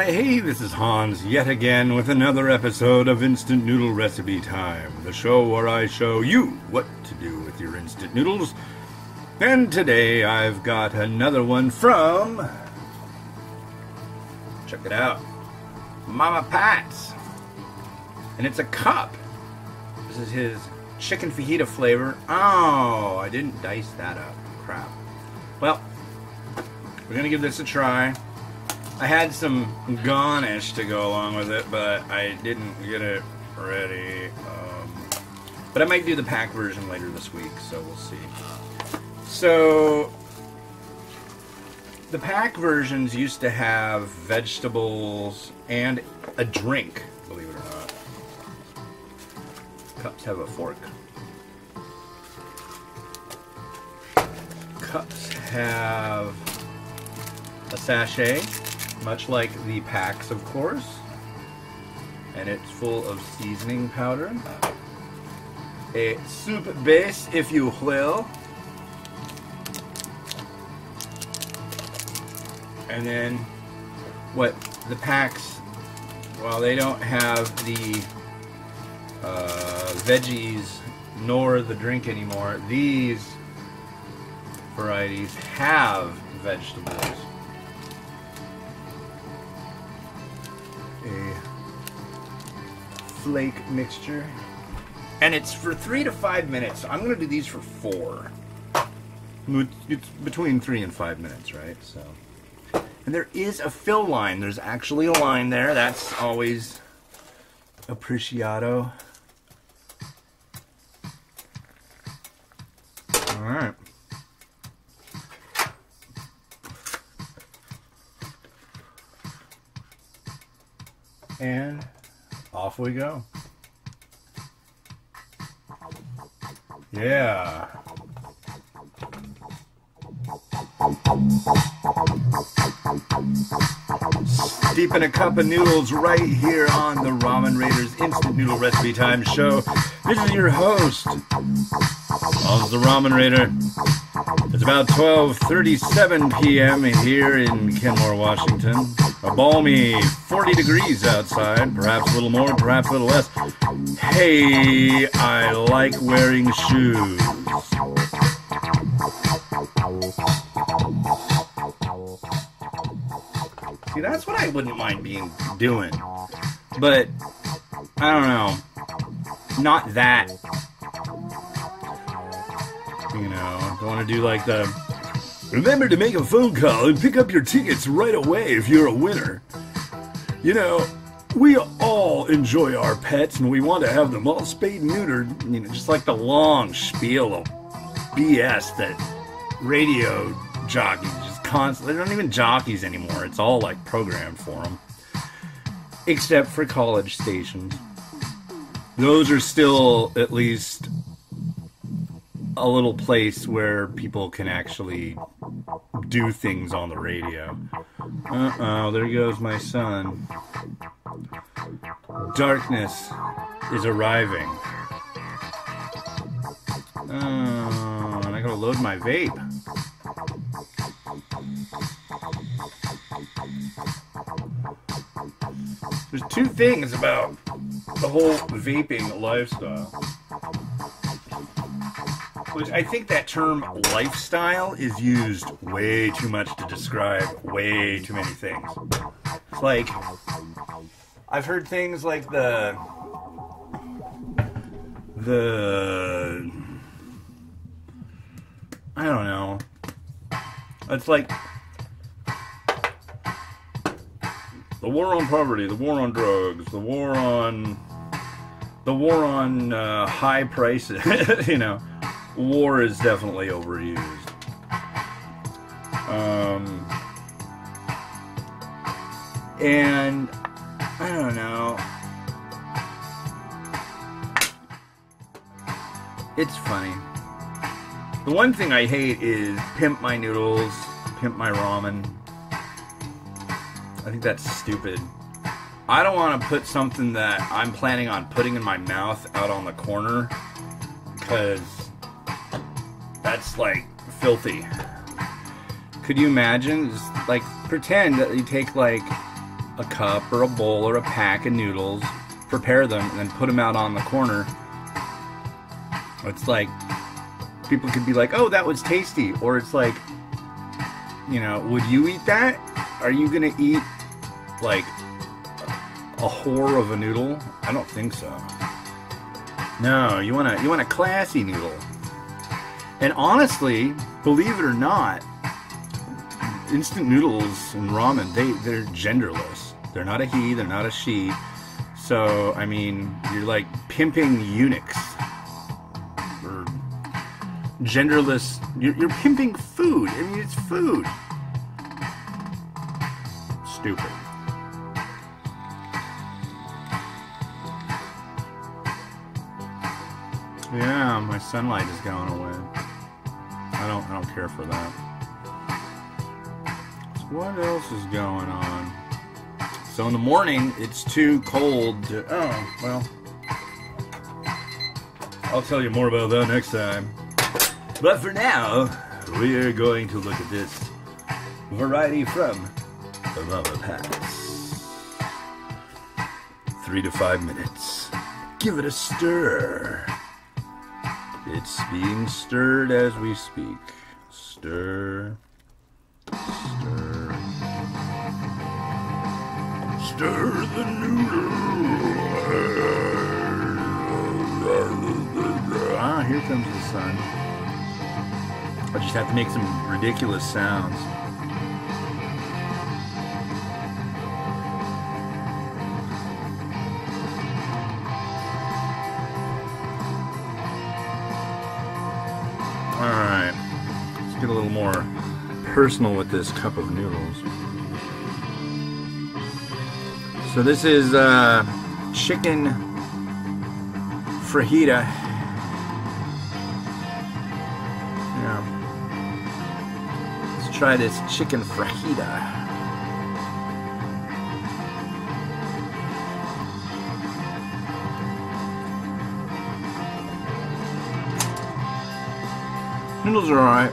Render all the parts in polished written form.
Why, hey, this is Hans yet again with another episode of Instant Noodle Recipe Time, the show where I show you what to do with your instant noodles. And today I've got another one from, check it out, Mama Pat's. And it's a cup. This is his chicken fajita flavor. Oh, I didn't dice that up. Crap. Well, we're going to give this a try. I had some garnish to go along with it, but I didn't get it ready. But I might do the pack version later this week, so we'll see. So, the pack versions used to have vegetables and a drink, believe it or not. Cups have a fork. Cups have a sachet, much like the packs, of course, and it's full of seasoning powder. A soup base, if you will. And then what the packs, while they don't have the veggies nor the drink anymore, these varieties have vegetables. A flake mixture. And it's for 3 to 5 minutes. I'm going to do these for 4. It's between 3 and 5 minutes, right? So, and there is a fill line. There's actually a line there. That's always appreciado. All right. And off we go. Yeah. Steep in a cup of noodles right here on the Ramen Raiders Instant Noodle Recipe Time show. This is your host, Hans the Ramen Raider. It's about 12:37 p.m. here in Kenmore, Washington. A balmy 40 degrees outside, perhaps a little more, perhaps a little less. Hey, I like wearing shoes. See, that's what I wouldn't mind doing. But, I don't know. Not that. You know, don't want to do like the... Remember to make a phone call and pick up your tickets right away if you're a winner. You know, we all enjoy our pets and we want to have them all spayed and neutered. You know, just like the long spiel of BS that radio jockeys just constantly... They're not even jockeys anymore. It's all like programmed for them. Except for college stations. Those are still at least a little place where people can actually do things on the radio. Uh-oh, there goes my son. Darkness is arriving. Oh, and I gotta load my vape. There's two things about the whole vaping lifestyle. Which I think that term lifestyle is used way too much to describe way too many things. It's like, I've heard things like the I don't know. It's like the war on poverty, the war on drugs, the war on high prices, you know. War is definitely overused. And I don't know. It's funny. The one thing I hate is pimp my noodles, pimp my ramen. I think that's stupid. I don't want to put something that I'm planning on putting in my mouth out on the corner, because that's like filthy. Could you imagine? Just like pretend that you take like a cup or a bowl or a pack of noodles, prepare them, and then put them out on the corner. It's like, people could be like, oh, that was tasty. Or it's like, you know, would you eat that? Are you going to eat, like, a whore of a noodle? I don't think so. No, you want a classy noodle. And honestly, believe it or not, instant noodles and ramen, they're genderless. They're not a he, they're not a she. So, I mean, you're like pimping eunuchs. Or genderless. You're pimping food. I mean, it's food. Stupid. Yeah, my sunlight is going away. I don't care for that. So what else is going on? So in the morning, it's too cold to... Oh, well. I'll tell you more about that next time. But for now, we are going to look at this variety from the Mama Packs. 3 to 5 minutes. Give it a stir. It's being stirred as we speak. Stir. Stir. Stir the noodle. Ah, here comes the sun. I just have to make some ridiculous sounds. Alright, let's get a little more personal with this cup of noodles. So this is chicken fajita. Yeah. Let's try this chicken fajita. Noodles are alright.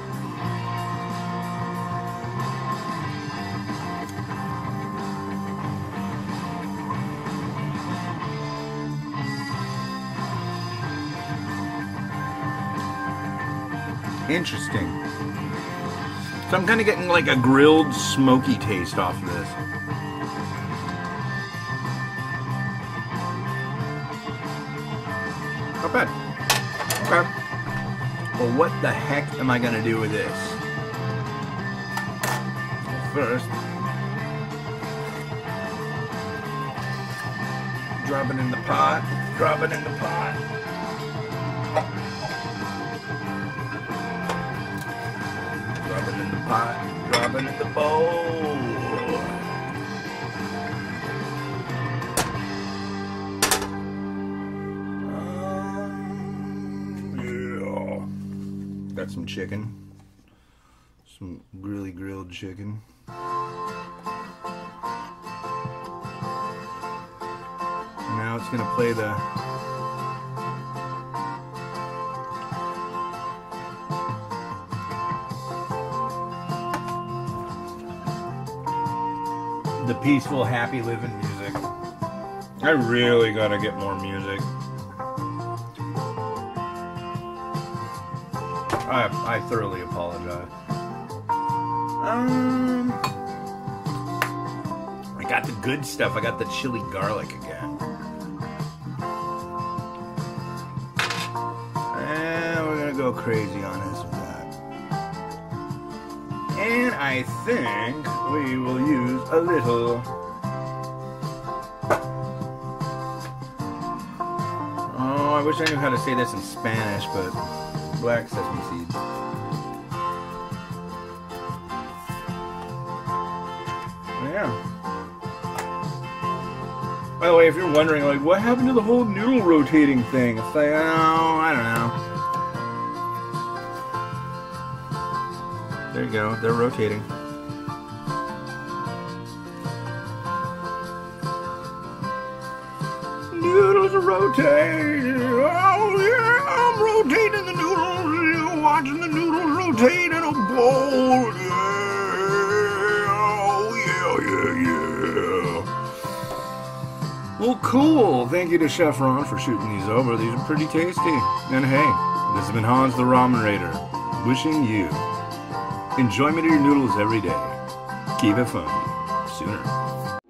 Interesting. So I'm kind of getting like a grilled smoky taste off of this. Not bad. Okay. Well, what the heck am I going to do with this? First, drop it in the pot. Drop it in the pot. Drop it in the pot. Drop it in the bowl. Got some chicken, some really grilled chicken. Now it's gonna play the peaceful, happy living music. I really gotta get more music. I thoroughly apologize. I got the good stuff. I got the chili garlic again. And we're gonna go crazy on this with that. And I think we will use a little... Oh, I wish I knew how to say this in Spanish, but... black sesame seeds. Yeah. By the way, if you're wondering, like, what happened to the whole noodle rotating thing? It's like, oh, I don't know. There you go. They're rotating. Noodles are rotating. Oh, yeah, I'm rotating the noodles. You're watching the noodles rotate in a bowl. Yeah. Oh, yeah. Well, cool. Thank you to Chef Ron for shooting these over. These are pretty tasty. And hey, this has been Hans the Ramen Raider, wishing you enjoyment of your noodles every day. Keep it funny. Sooner.